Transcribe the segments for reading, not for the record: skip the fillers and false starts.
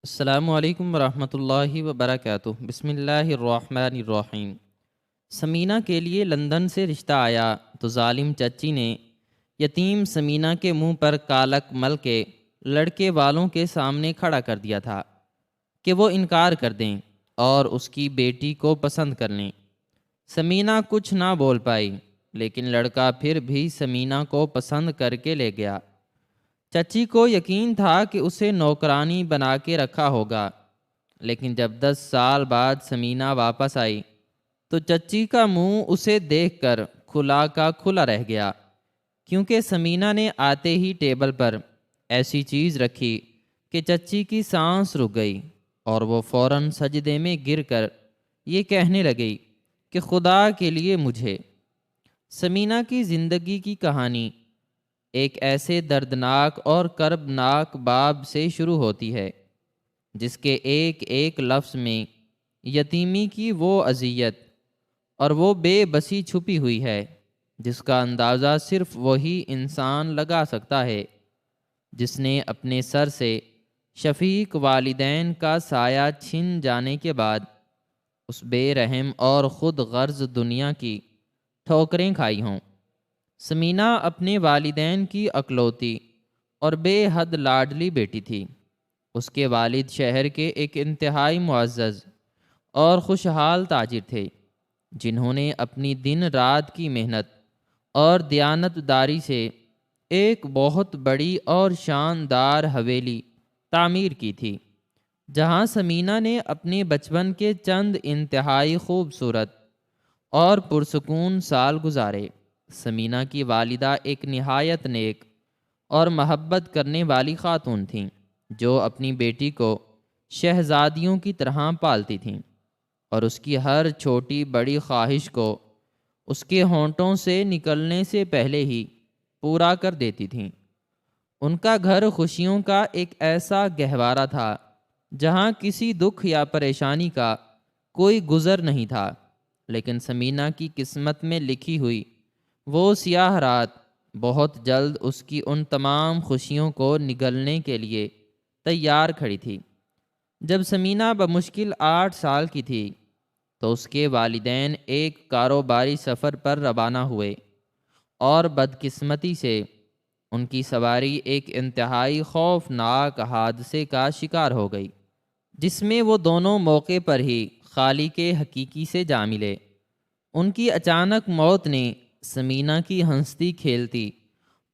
السلام علیکم ورحمۃ اللہ وبرکاتہ۔ بسم اللہ الرحمن الرحیم۔ سمینہ کے لیے لندن سے رشتہ آیا تو ظالم چچی نے یتیم سمینہ کے منہ پر کالک مل کے لڑکے والوں کے سامنے کھڑا کر دیا تھا کہ وہ انکار کر دیں اور اس کی بیٹی کو پسند کر لیں۔ سمینہ کچھ نہ بول پائی، لیکن لڑکا پھر بھی سمینہ کو پسند کر کے لے گیا۔ چچی کو یقین تھا کہ اسے نوکرانی بنا کے رکھا ہوگا، لیکن جب 10 سال بعد سمینہ واپس آئی تو چچی کا منہ اسے دیکھ کر کھلا کا کھلا رہ گیا، کیونکہ سمینہ نے آتے ہی ٹیبل پر ایسی چیز رکھی کہ چچی کی سانس رک گئی اور وہ فوراً سجدے میں گر کر یہ کہنے لگی کہ خدا کے لیے مجھے۔ سمینہ کی زندگی کی کہانی ایک ایسے دردناک اور کربناک باب سے شروع ہوتی ہے جس کے ایک ایک لفظ میں یتیمی کی وہ اذیت اور وہ بے بسی چھپی ہوئی ہے جس کا اندازہ صرف وہی انسان لگا سکتا ہے جس نے اپنے سر سے شفیق والدین کا سایہ چھن جانے کے بعد اس بے رحم اور خود غرض دنیا کی ٹھوکریں کھائی ہوں۔ سمینہ اپنے والدین کی اکلوتی اور بے حد لاڈلی بیٹی تھی۔ اس کے والد شہر کے ایک انتہائی معزز اور خوشحال تاجر تھے، جنہوں نے اپنی دن رات کی محنت اور دیانت داری سے ایک بہت بڑی اور شاندار حویلی تعمیر کی تھی، جہاں سمینہ نے اپنے بچپن کے چند انتہائی خوبصورت اور پرسکون سال گزارے۔ سمینہ کی والدہ ایک نہایت نیک اور محبت کرنے والی خاتون تھیں، جو اپنی بیٹی کو شہزادیوں کی طرح پالتی تھیں اور اس کی ہر چھوٹی بڑی خواہش کو اس کے ہونٹوں سے نکلنے سے پہلے ہی پورا کر دیتی تھیں۔ ان کا گھر خوشیوں کا ایک ایسا گہوارہ تھا جہاں کسی دکھ یا پریشانی کا کوئی گزر نہیں تھا، لیکن سمینہ کی قسمت میں لکھی ہوئی وہ سیاہ رات بہت جلد اس کی ان تمام خوشیوں کو نگلنے کے لیے تیار کھڑی تھی۔ جب سمینہ بمشکل 8 سال کی تھی تو اس کے والدین ایک کاروباری سفر پر روانہ ہوئے اور بدقسمتی سے ان کی سواری ایک انتہائی خوفناک حادثے کا شکار ہو گئی، جس میں وہ دونوں موقع پر ہی خالق حقیقی سے جا ملے۔ ان کی اچانک موت نے سمینہ کی ہنستی کھیلتی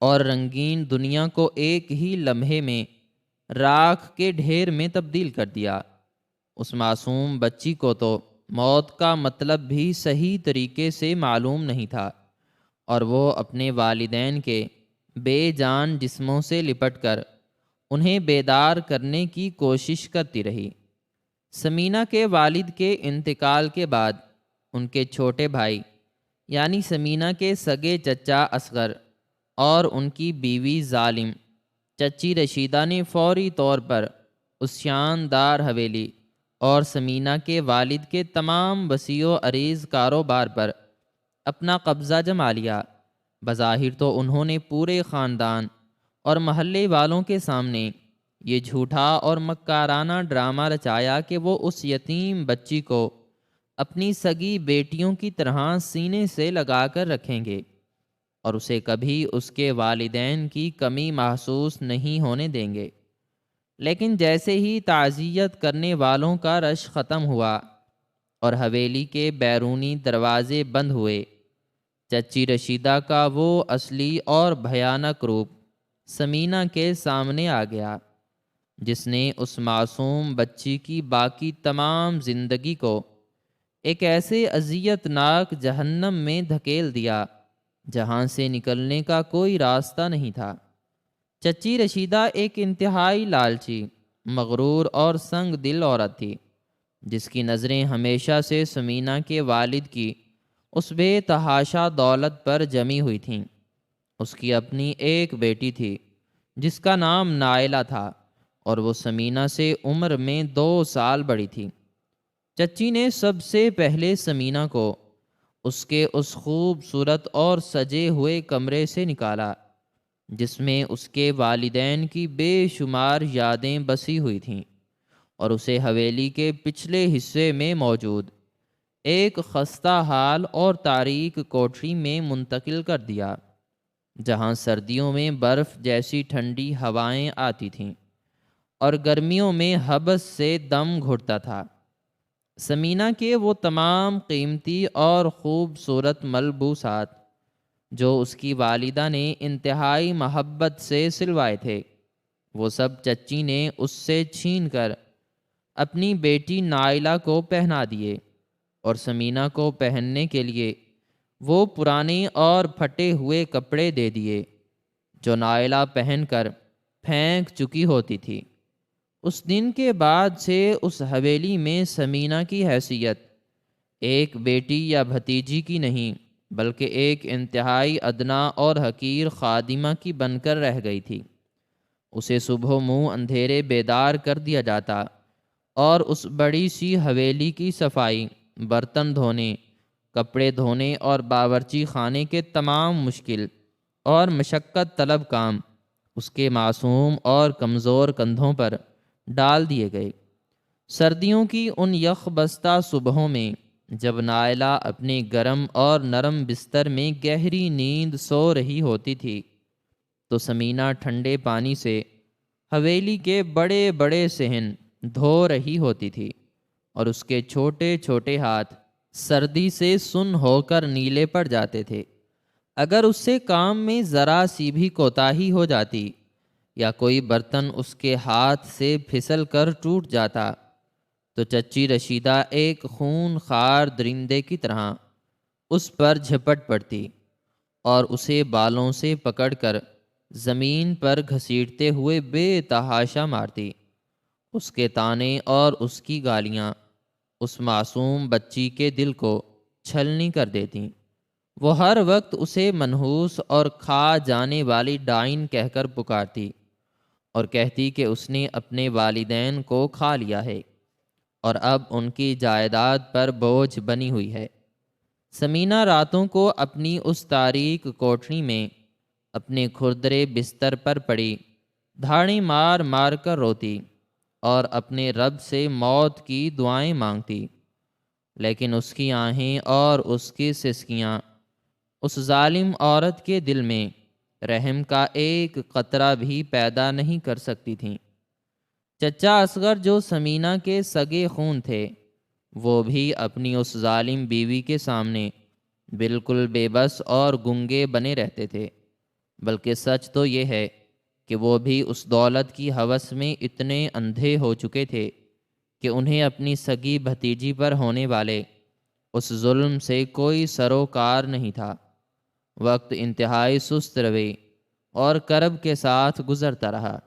اور رنگین دنیا کو ایک ہی لمحے میں راکھ کے ڈھیر میں تبدیل کر دیا۔ اس معصوم بچی کو تو موت کا مطلب بھی صحیح طریقے سے معلوم نہیں تھا، اور وہ اپنے والدین کے بے جان جسموں سے لپٹ کر انہیں بیدار کرنے کی کوشش کرتی رہی۔ سمینہ کے والد کے انتقال کے بعد ان کے چھوٹے بھائی یعنی سمینہ کے سگے چچا اصغر اور ان کی بیوی ظالم چچی رشیدہ نے فوری طور پر اس شاندار حویلی اور سمینہ کے والد کے تمام وسیع و عریض کاروبار پر اپنا قبضہ جما لیا۔ بظاہر تو انہوں نے پورے خاندان اور محلے والوں کے سامنے یہ جھوٹا اور مکارانہ ڈرامہ رچایا کہ وہ اس یتیم بچی کو اپنی سگی بیٹیوں کی طرح سینے سے لگا کر رکھیں گے اور اسے کبھی اس کے والدین کی کمی محسوس نہیں ہونے دیں گے۔ لیکن جیسے ہی تعزیت کرنے والوں کا رش ختم ہوا اور حویلی کے بیرونی دروازے بند ہوئے، چچی رشیدہ کا وہ اصلی اور بھیانک روپ سمینہ کے سامنے آ گیا، جس نے اس معصوم بچی کی باقی تمام زندگی کو ایک ایسے اذیت ناک جہنم میں دھکیل دیا جہاں سے نکلنے کا کوئی راستہ نہیں تھا۔ چچی رشیدہ ایک انتہائی لالچی، مغرور اور سنگ دل عورت تھی، جس کی نظریں ہمیشہ سے سمینہ کے والد کی اس بے تحاشا دولت پر جمی ہوئی تھیں۔ اس کی اپنی ایک بیٹی تھی جس کا نام نائلہ تھا، اور وہ سمینہ سے عمر میں 2 سال بڑی تھی۔ چچی نے سب سے پہلے سمینہ کو اس کے اس خوبصورت اور سجے ہوئے کمرے سے نکالا جس میں اس کے والدین کی بے شمار یادیں بسی ہوئی تھیں، اور اسے حویلی کے پچھلے حصے میں موجود ایک خستہ حال اور تاریک کوٹری میں منتقل کر دیا، جہاں سردیوں میں برف جیسی ٹھنڈی ہوائیں آتی تھیں اور گرمیوں میں حبس سے دم گھٹتا تھا۔ سمینہ کے وہ تمام قیمتی اور خوبصورت ملبوسات جو اس کی والدہ نے انتہائی محبت سے سلوائے تھے، وہ سب چچی نے اس سے چھین کر اپنی بیٹی نائلہ کو پہنا دیے، اور سمینہ کو پہننے کے لیے وہ پرانے اور پھٹے ہوئے کپڑے دے دیے جو نائلہ پہن کر پھینک چکی ہوتی تھی۔ اس دن کے بعد سے اس حویلی میں سمینہ کی حیثیت ایک بیٹی یا بھتیجی کی نہیں، بلکہ ایک انتہائی ادنا اور حقیر خادمہ کی بن کر رہ گئی تھی۔ اسے صبح منہ اندھیرے بیدار کر دیا جاتا اور اس بڑی سی حویلی کی صفائی، برتن دھونے، کپڑے دھونے اور باورچی خانے کے تمام مشکل اور مشقت طلب کام اس کے معصوم اور کمزور کندھوں پر ڈال دیے گئے۔ سردیوں کی ان یخ بستہ صبحوں میں جب نائلہ اپنے گرم اور نرم بستر میں گہری نیند سو رہی ہوتی تھی، تو سمینہ ٹھنڈے پانی سے حویلی کے بڑے بڑے صحن دھو رہی ہوتی تھی، اور اس کے چھوٹے چھوٹے ہاتھ سردی سے سن ہو کر نیلے پڑ جاتے تھے۔ اگر اس سے کام میں ذرا سی بھی کوتاہی ہو جاتی یا کوئی برتن اس کے ہاتھ سے پھسل کر ٹوٹ جاتا، تو چچی رشیدہ ایک خون خوار درندے کی طرح اس پر جھپٹ پڑتی اور اسے بالوں سے پکڑ کر زمین پر گھسیٹتے ہوئے بے تحاشا مارتی۔ اس کے تانے اور اس کی گالیاں اس معصوم بچی کے دل کو چھلنی کر دیتیں۔ وہ ہر وقت اسے منحوس اور کھا جانے والی ڈائن کہہ کر پکارتی اور کہتی کہ اس نے اپنے والدین کو کھا لیا ہے اور اب ان کی جائیداد پر بوجھ بنی ہوئی ہے۔ سمینہ راتوں کو اپنی اس تاریک کوٹری میں اپنے کھردرے بستر پر پڑی دھاڑی مار مار کر روتی اور اپنے رب سے موت کی دعائیں مانگتی، لیکن اس کی آہیں اور اس کی سسکیاں اس ظالم عورت کے دل میں رحم کا ایک قطرہ بھی پیدا نہیں کر سکتی تھیں۔ چچا اصغر جو سمینہ کے سگے خون تھے، وہ بھی اپنی اس ظالم بیوی کے سامنے بالکل بے بس اور گنگے بنے رہتے تھے، بلکہ سچ تو یہ ہے کہ وہ بھی اس دولت کی ہوس میں اتنے اندھے ہو چکے تھے کہ انہیں اپنی سگی بھتیجی پر ہونے والے اس ظلم سے کوئی سروکار نہیں تھا۔ وقت انتہائی سست روی اور کرب کے ساتھ گزرتا رہا،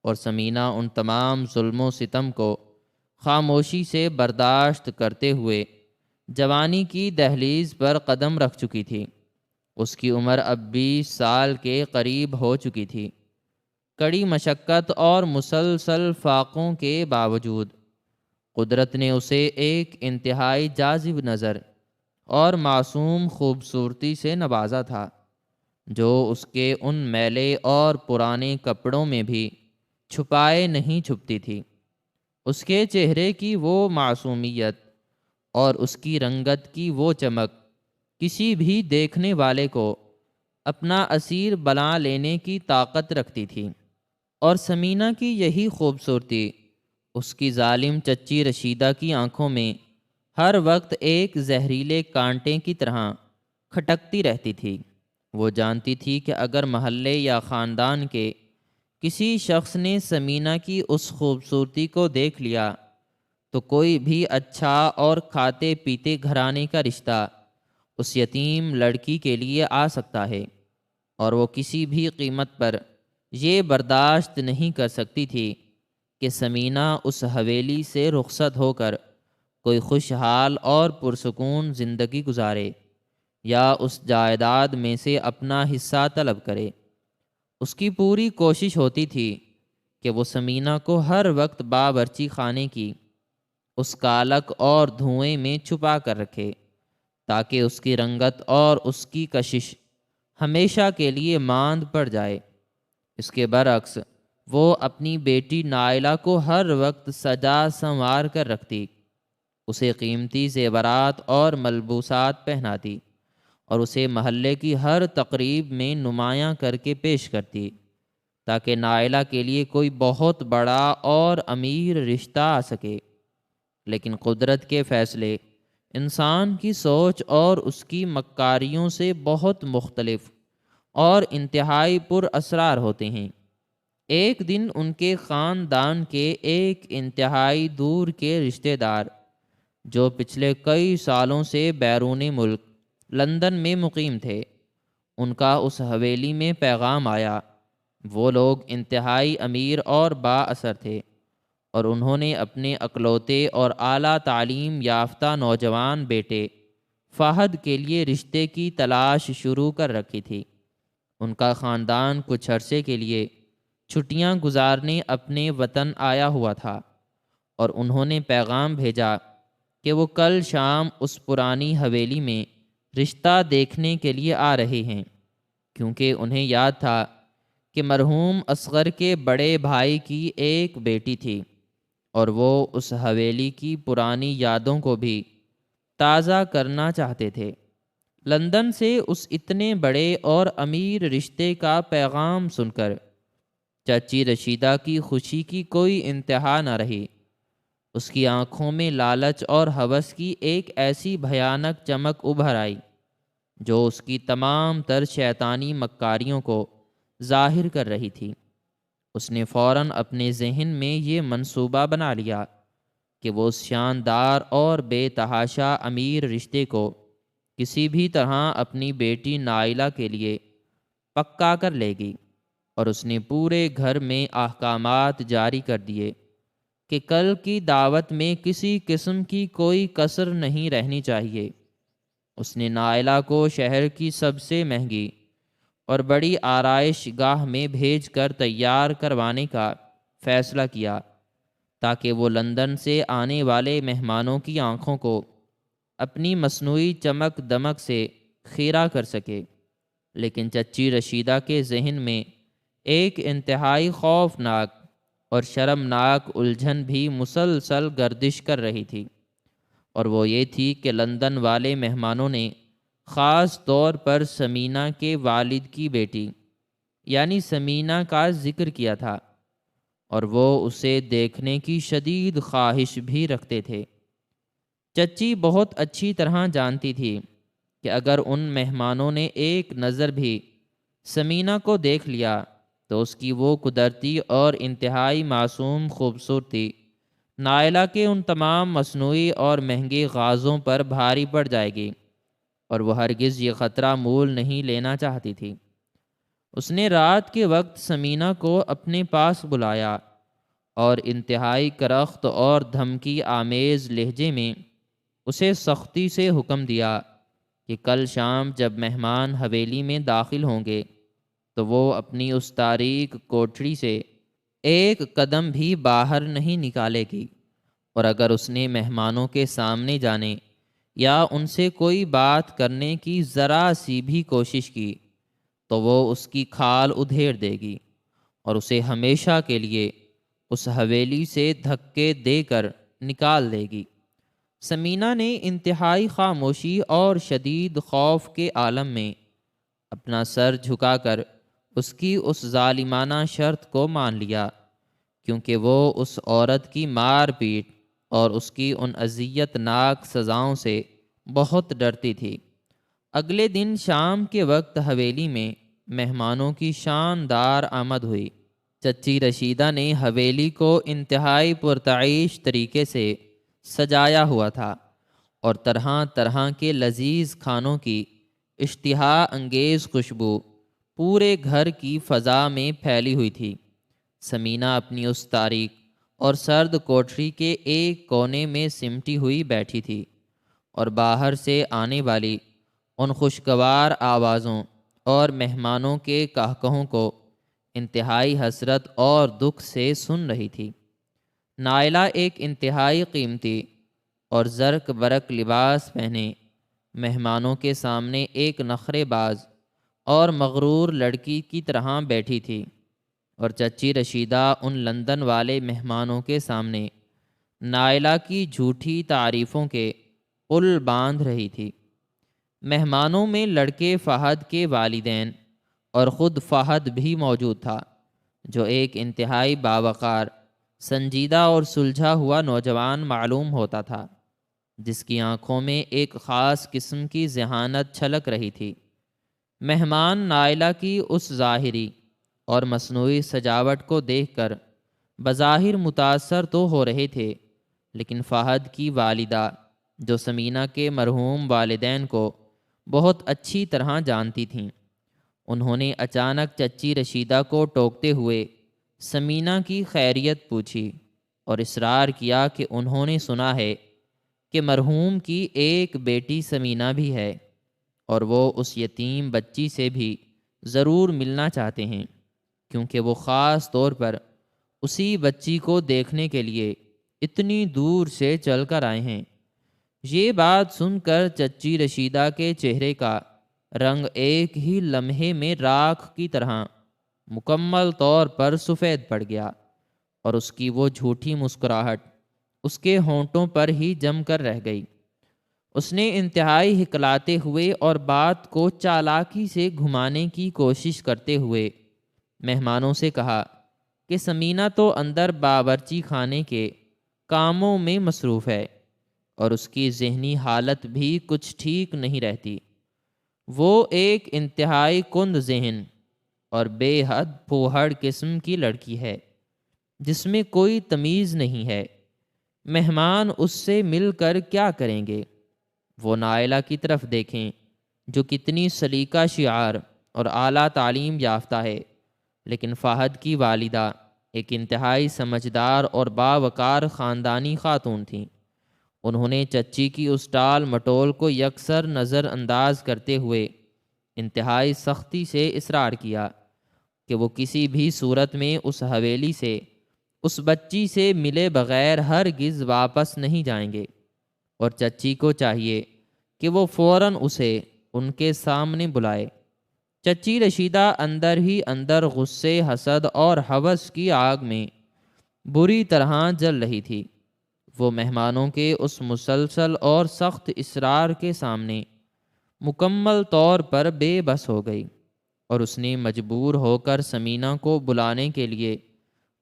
اور سمینہ ان تمام ظلم و ستم کو خاموشی سے برداشت کرتے ہوئے جوانی کی دہلیز پر قدم رکھ چکی تھی۔ اس کی عمر اب 20 سال کے قریب ہو چکی تھی۔ کڑی مشقت اور مسلسل فاقوں کے باوجود قدرت نے اسے ایک انتہائی جاذب نظر اور معصوم خوبصورتی سے نوازا تھا، جو اس کے ان میلے اور پرانے کپڑوں میں بھی چھپائے نہیں چھپتی تھی۔ اس کے چہرے کی وہ معصومیت اور اس کی رنگت کی وہ چمک کسی بھی دیکھنے والے کو اپنا اسیر بنا لینے کی طاقت رکھتی تھی، اور سمینہ کی یہی خوبصورتی اس کی ظالم چچی رشیدہ کی آنکھوں میں ہر وقت ایک زہریلے کانٹے کی طرح کھٹکتی رہتی تھی۔ وہ جانتی تھی کہ اگر محلے یا خاندان کے کسی شخص نے سمینہ کی اس خوبصورتی کو دیکھ لیا تو کوئی بھی اچھا اور کھاتے پیتے گھرانے کا رشتہ اس یتیم لڑکی کے لیے آ سکتا ہے، اور وہ کسی بھی قیمت پر یہ برداشت نہیں کر سکتی تھی کہ سمینہ اس حویلی سے رخصت ہو کر کوئی خوشحال اور پرسکون زندگی گزارے یا اس جائیداد میں سے اپنا حصہ طلب کرے۔ اس کی پوری کوشش ہوتی تھی کہ وہ سمینہ کو ہر وقت باورچی خانے کی اس کالک اور دھوئیں میں چھپا کر رکھے، تاکہ اس کی رنگت اور اس کی کشش ہمیشہ کے لیے ماند پڑ جائے۔ اس کے برعکس وہ اپنی بیٹی نائلہ کو ہر وقت سجا سنوار کر رکھتی، اسے قیمتی زیورات اور ملبوسات پہناتی اور اسے محلے کی ہر تقریب میں نمایاں کر کے پیش کرتی، تاکہ نائلہ کے لیے کوئی بہت بڑا اور امیر رشتہ آ سکے۔ لیکن قدرت کے فیصلے انسان کی سوچ اور اس کی مکاریوں سے بہت مختلف اور انتہائی پر اسرار ہوتے ہیں۔ ایک دن ان کے خاندان کے ایک انتہائی دور کے رشتہ دار، جو پچھلے کئی سالوں سے بیرون ملک لندن میں مقیم تھے، ان کا اس حویلی میں پیغام آیا۔ وہ لوگ انتہائی امیر اور با اثر تھے، اور انہوں نے اپنے اکلوتے اور اعلیٰ تعلیم یافتہ نوجوان بیٹے فہد کے لیے رشتے کی تلاش شروع کر رکھی تھی۔ ان کا خاندان کچھ عرصے کے لیے چھٹیاں گزارنے اپنے وطن آیا ہوا تھا، اور انہوں نے پیغام بھیجا کہ وہ کل شام اس پرانی حویلی میں رشتہ دیکھنے کے لیے آ رہے ہیں، کیونکہ انہیں یاد تھا کہ مرحوم اصغر کے بڑے بھائی کی ایک بیٹی تھی، اور وہ اس حویلی کی پرانی یادوں کو بھی تازہ کرنا چاہتے تھے۔ لندن سے اس اتنے بڑے اور امیر رشتے کا پیغام سن کر چچی رشیدہ کی خوشی کی کوئی انتہا نہ رہی۔ اس کی آنکھوں میں لالچ اور ہوس کی ایک ایسی بھیانک چمک ابھر آئی جو اس کی تمام تر شیطانی مکاریوں کو ظاہر کر رہی تھی۔ اس نے فوراً اپنے ذہن میں یہ منصوبہ بنا لیا کہ وہ اس شاندار اور بے تحاشا امیر رشتے کو کسی بھی طرح اپنی بیٹی نائلہ کے لیے پکا کر لے گی، اور اس نے پورے گھر میں احکامات جاری کر دیے کہ کل کی دعوت میں کسی قسم کی کوئی کسر نہیں رہنی چاہیے۔ اس نے نائلہ کو شہر کی سب سے مہنگی اور بڑی آرائش گاہ میں بھیج کر تیار کروانے کا فیصلہ کیا، تاکہ وہ لندن سے آنے والے مہمانوں کی آنکھوں کو اپنی مصنوعی چمک دمک سے خیرہ کر سکے۔ لیکن چچی رشیدہ کے ذہن میں ایک انتہائی خوفناک اور شرمناک الجھن بھی مسلسل گردش کر رہی تھی، اور وہ یہ تھی کہ لندن والے مہمانوں نے خاص طور پر سمینہ کے والد کی بیٹی یعنی سمینہ کا ذکر کیا تھا، اور وہ اسے دیکھنے کی شدید خواہش بھی رکھتے تھے۔ چچی بہت اچھی طرح جانتی تھی کہ اگر ان مہمانوں نے ایک نظر بھی سمینہ کو دیکھ لیا تو اس کی وہ قدرتی اور انتہائی معصوم خوبصورتی نائلہ کے ان تمام مصنوعی اور مہنگے غازوں پر بھاری پڑ جائے گی، اور وہ ہرگز یہ خطرہ مول نہیں لینا چاہتی تھی۔ اس نے رات کے وقت سمینہ کو اپنے پاس بلایا اور انتہائی کرخت اور دھمکی آمیز لہجے میں اسے سختی سے حکم دیا کہ کل شام جب مہمان حویلی میں داخل ہوں گے تو وہ اپنی اس تاریک کوٹھری سے ایک قدم بھی باہر نہیں نکالے گی، اور اگر اس نے مہمانوں کے سامنے جانے یا ان سے کوئی بات کرنے کی ذرا سی بھی کوشش کی تو وہ اس کی کھال ادھیڑ دے گی اور اسے ہمیشہ کے لیے اس حویلی سے دھکے دے کر نکال دے گی۔ سمینہ نے انتہائی خاموشی اور شدید خوف کے عالم میں اپنا سر جھکا کر اس کی اس ظالمانہ شرط کو مان لیا، کیونکہ وہ اس عورت کی مار پیٹ اور اس کی ان اذیت ناک سزاؤں سے بہت ڈرتی تھی۔ اگلے دن شام کے وقت حویلی میں مہمانوں کی شاندار آمد ہوئی۔ چچی رشیدہ نے حویلی کو انتہائی پرتعیش طریقے سے سجایا ہوا تھا، اور طرح طرح کے لذیذ کھانوں کی اشتہا انگیز خوشبو پورے گھر کی فضا میں پھیلی ہوئی تھی۔ سمینہ اپنی اس تاریک اور سرد کوٹھری کے ایک کونے میں سمٹی ہوئی بیٹھی تھی، اور باہر سے آنے والی ان خوشگوار آوازوں اور مہمانوں کے کہکہوں کو انتہائی حسرت اور دکھ سے سن رہی تھی۔ نائلہ ایک انتہائی قیمتی اور زرق برق لباس پہنے مہمانوں کے سامنے ایک نخرے باز اور مغرور لڑکی کی طرح بیٹھی تھی۔ اور چچی رشیدہ ان لندن والے مہمانوں کے سامنے نائلہ کی جھوٹی تعریفوں کے پل باندھ رہی تھی۔ مہمانوں میں لڑکے فہد کے والدین اور خود فہد بھی موجود تھا، جو ایک انتہائی باوقار، سنجیدہ اور سلجھا ہوا نوجوان معلوم ہوتا تھا، جس کی آنکھوں میں ایک خاص قسم کی ذہانت چھلک رہی تھی۔ مہمان نائلہ کی اس ظاہری اور مصنوعی سجاوٹ کو دیکھ کر بظاہر متاثر تو ہو رہے تھے، لیکن فہد کی والدہ، جو سمینہ کے مرحوم والدین کو بہت اچھی طرح جانتی تھیں، انہوں نے اچانک چچی رشیدہ کو ٹوکتے ہوئے سمینہ کی خیریت پوچھی اور اصرار کیا کہ انہوں نے سنا ہے کہ مرحوم کی ایک بیٹی سمینہ بھی ہے اور وہ اس یتیم بچی سے بھی ضرور ملنا چاہتے ہیں، کیونکہ وہ خاص طور پر اسی بچی کو دیکھنے کے لیے اتنی دور سے چل کر آئے ہیں۔ یہ بات سن کر چچی رشیدہ کے چہرے کا رنگ ایک ہی لمحے میں راکھ کی طرح مکمل طور پر سفید پڑ گیا، اور اس کی وہ جھوٹی مسکراہٹ اس کے ہونٹوں پر ہی جم کر رہ گئی۔ اس نے انتہائی ہکلاتے ہوئے اور بات کو چالاکی سے گھمانے کی کوشش کرتے ہوئے مہمانوں سے کہا کہ سمینہ تو اندر باورچی خانے کے کاموں میں مصروف ہے اور اس کی ذہنی حالت بھی کچھ ٹھیک نہیں رہتی۔ وہ ایک انتہائی کند ذہن اور بے حد پھوہڑ قسم کی لڑکی ہے، جس میں کوئی تمیز نہیں ہے۔ مہمان اس سے مل کر کیا کریں گے؟ وہ نائلہ کی طرف دیکھیں، جو کتنی سلیقہ شعار اور اعلیٰ تعلیم یافتہ ہے، لیکن فہد کی والدہ ایک انتہائی سمجھدار اور باوقار خاندانی خاتون تھیں۔ انہوں نے چچی کی اس ٹال مٹول کو یکسر نظر انداز کرتے ہوئے انتہائی سختی سے اصرار کیا کہ وہ کسی بھی صورت میں اس حویلی سے اس بچی سے ملے بغیر ہرگز واپس نہیں جائیں گے، اور چچی کو چاہیے کہ وہ فوراً اسے ان کے سامنے بلائے۔ چچی رشیدہ اندر ہی اندر غصے، حسد اور ہوس کی آگ میں بری طرح جل رہی تھی۔ وہ مہمانوں کے اس مسلسل اور سخت اصرار کے سامنے مکمل طور پر بے بس ہو گئی، اور اس نے مجبور ہو کر سمینہ کو بلانے کے لیے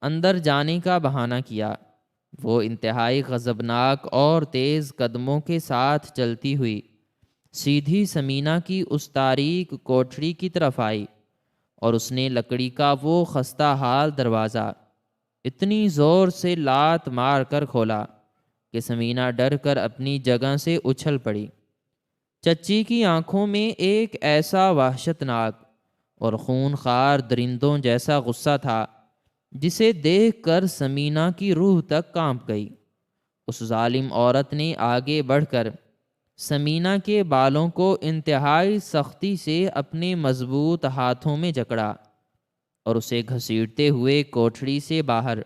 اندر جانے کا بہانہ کیا۔ وہ انتہائی غضبناک اور تیز قدموں کے ساتھ چلتی ہوئی سیدھی سمینہ کی اس تاریک کوٹھری کی طرف آئی، اور اس نے لکڑی کا وہ خستہ حال دروازہ اتنی زور سے لات مار کر کھولا کہ سمینہ ڈر کر اپنی جگہ سے اچھل پڑی۔ چچی کی آنکھوں میں ایک ایسا وحشتناک اور خونخوار درندوں جیسا غصہ تھا جسے دیکھ کر سمینہ کی روح تک کانپ گئی۔ اس ظالم عورت نے آگے بڑھ کر سمینہ کے بالوں کو انتہائی سختی سے اپنے مضبوط ہاتھوں میں جکڑا اور اسے گھسیٹتے ہوئے کوٹھڑی سے باہر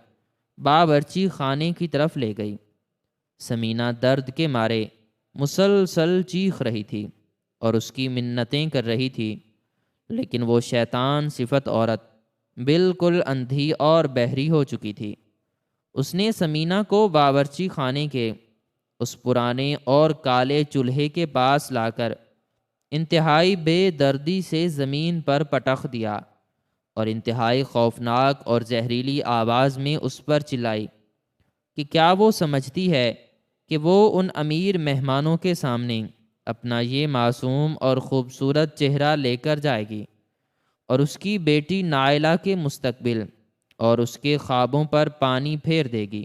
باورچی خانے کی طرف لے گئی۔ سمینہ درد کے مارے مسلسل چیخ رہی تھی اور اس کی منتیں کر رہی تھی، لیکن وہ شیطان صفت عورت بالکل اندھی اور بہری ہو چکی تھی۔ اس نے سمینہ کو باورچی خانے کے اس پرانے اور کالے چولہے کے پاس لا کر انتہائی بے دردی سے زمین پر پٹخ دیا اور انتہائی خوفناک اور زہریلی آواز میں اس پر چلائی کہ کیا وہ سمجھتی ہے کہ وہ ان امیر مہمانوں کے سامنے اپنا یہ معصوم اور خوبصورت چہرہ لے کر جائے گی اور اس کی بیٹی نائلہ کے مستقبل اور اس کے خوابوں پر پانی پھیر دے گی۔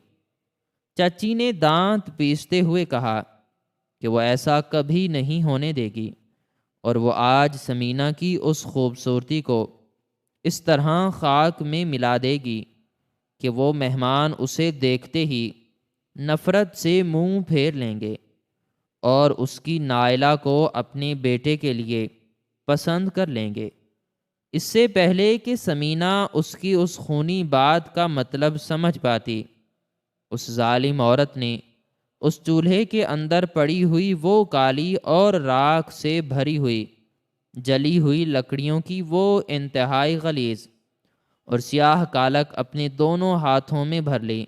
چچی نے دانت پیستے ہوئے کہا کہ وہ ایسا کبھی نہیں ہونے دے گی، اور وہ آج سمینہ کی اس خوبصورتی کو اس طرح خاک میں ملا دے گی کہ وہ مہمان اسے دیکھتے ہی نفرت سے منہ پھیر لیں گے اور اس کی نائلہ کو اپنے بیٹے کے لیے پسند کر لیں گے۔ اس سے پہلے کہ سمینہ اس کی اس خونی بات کا مطلب سمجھ پاتی، اس ظالم عورت نے اس چولہے کے اندر پڑی ہوئی وہ کالی اور راکھ سے بھری ہوئی جلی ہوئی لکڑیوں کی وہ انتہائی غلیظ اور سیاہ کالک اپنے دونوں ہاتھوں میں بھر لی،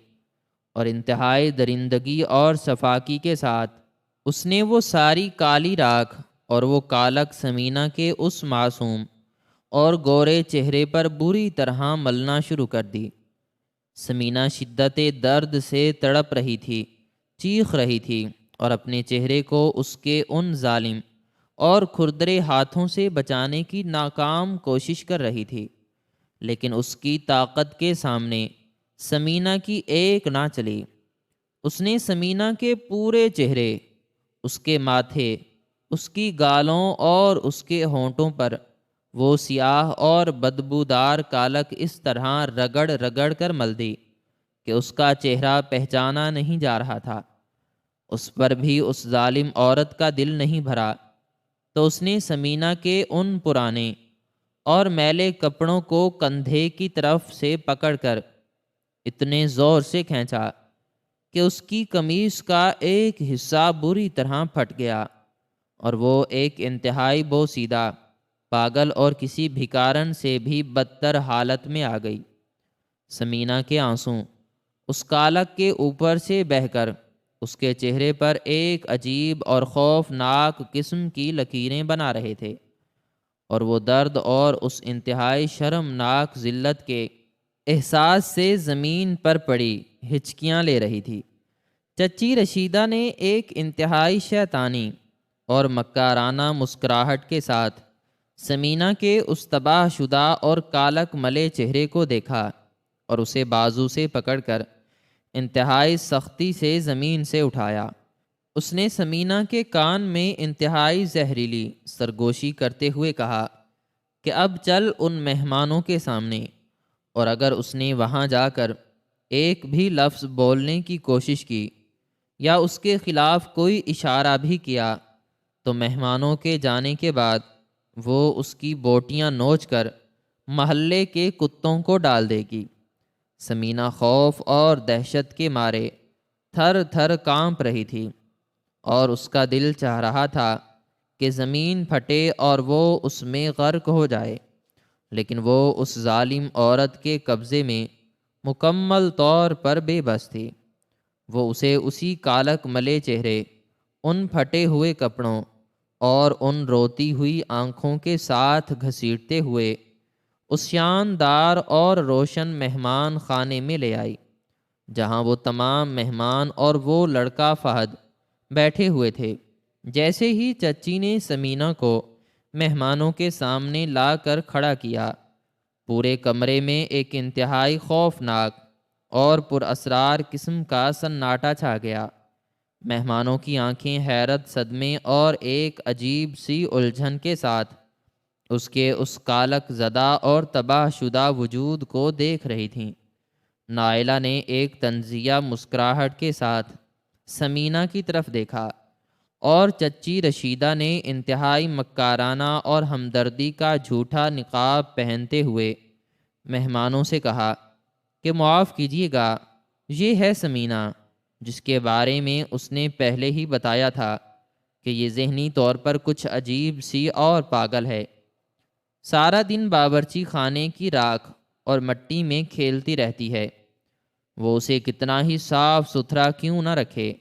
اور انتہائی درندگی اور صفاکی کے ساتھ اس نے وہ ساری کالی راکھ اور وہ کالک سمینہ کے اس معصوم اور گورے چہرے پر بری طرح ملنا شروع کر دی۔ سمینہ شدت درد سے تڑپ رہی تھی، چیخ رہی تھی، اور اپنے چہرے کو اس کے ان ظالم اور کھردرے ہاتھوں سے بچانے کی ناکام کوشش کر رہی تھی، لیکن اس کی طاقت کے سامنے سمینہ کی ایک نہ چلی۔ اس نے سمینہ کے پورے چہرے، اس کے ماتھے، اس کی گالوں اور اس کے ہونٹوں پر وہ سیاہ اور بدبودار کالک اس طرح رگڑ رگڑ کر مل دی کہ اس کا چہرہ پہچانا نہیں جا رہا تھا۔ اس پر بھی اس ظالم عورت کا دل نہیں بھرا، تو اس نے سمینہ کے ان پرانے اور میلے کپڑوں کو کندھے کی طرف سے پکڑ کر اتنے زور سے کھینچا کہ اس کی قمیص کا ایک حصہ بری طرح پھٹ گیا، اور وہ ایک انتہائی بوسیدہ، پاگل اور کسی بھکارن سے بھی بدتر حالت میں آ گئی۔ سمینہ کے آنسو اس کالک کے اوپر سے بہہ کر اس کے چہرے پر ایک عجیب اور خوفناک قسم کی لکیریں بنا رہے تھے، اور وہ درد اور اس انتہائی شرمناک ذلت کے احساس سے زمین پر پڑی ہچکیاں لے رہی تھی۔ چچی رشیدہ نے ایک انتہائی شیطانی اور مکارانہ مسکراہٹ کے ساتھ سمینہ کے اس تباہ شدہ اور کالک ملے چہرے کو دیکھا، اور اسے بازو سے پکڑ کر انتہائی سختی سے زمین سے اٹھایا۔ اس نے سمینہ کے کان میں انتہائی زہریلی سرگوشی کرتے ہوئے کہا کہ اب چل ان مہمانوں کے سامنے، اور اگر اس نے وہاں جا کر ایک بھی لفظ بولنے کی کوشش کی یا اس کے خلاف کوئی اشارہ بھی کیا تو مہمانوں کے جانے کے بعد وہ اس کی بوٹیاں نوچ کر محلے کے کتوں کو ڈال دے گی۔ سمینہ خوف اور دہشت کے مارے تھر تھر کانپ رہی تھی، اور اس کا دل چاہ رہا تھا کہ زمین پھٹے اور وہ اس میں غرق ہو جائے، لیکن وہ اس ظالم عورت کے قبضے میں مکمل طور پر بے بس تھی۔ وہ اسے اسی کالک ملے چہرے، ان پھٹے ہوئے کپڑوں اور ان روتی ہوئی آنکھوں کے ساتھ گھسیٹتے ہوئے اس شاندار اور روشن مہمان خانے میں لے آئی، جہاں وہ تمام مہمان اور وہ لڑکا فہد بیٹھے ہوئے تھے۔ جیسے ہی چچی نے سمینہ کو مہمانوں کے سامنے لا کر کھڑا کیا، پورے کمرے میں ایک انتہائی خوفناک اور پراسرار قسم کا سناٹا چھا گیا۔ مہمانوں کی آنکھیں حیرت، صدمے اور ایک عجیب سی الجھن کے ساتھ اس کے اس کالک زدہ اور تباہ شدہ وجود کو دیکھ رہی تھیں۔ نائلہ نے ایک طنزیہ مسکراہٹ کے ساتھ سمینہ کی طرف دیکھا، اور چچی رشیدہ نے انتہائی مکارانہ اور ہمدردی کا جھوٹا نقاب پہنتے ہوئے مہمانوں سے کہا کہ معاف کیجیے گا، یہ ہے سمینہ، جس کے بارے میں اس نے پہلے ہی بتایا تھا کہ یہ ذہنی طور پر کچھ عجیب سی اور پاگل ہے۔ سارا دن باورچی خانے کی راکھ اور مٹی میں کھیلتی رہتی ہے، وہ اسے کتنا ہی صاف ستھرا کیوں نہ رکھے،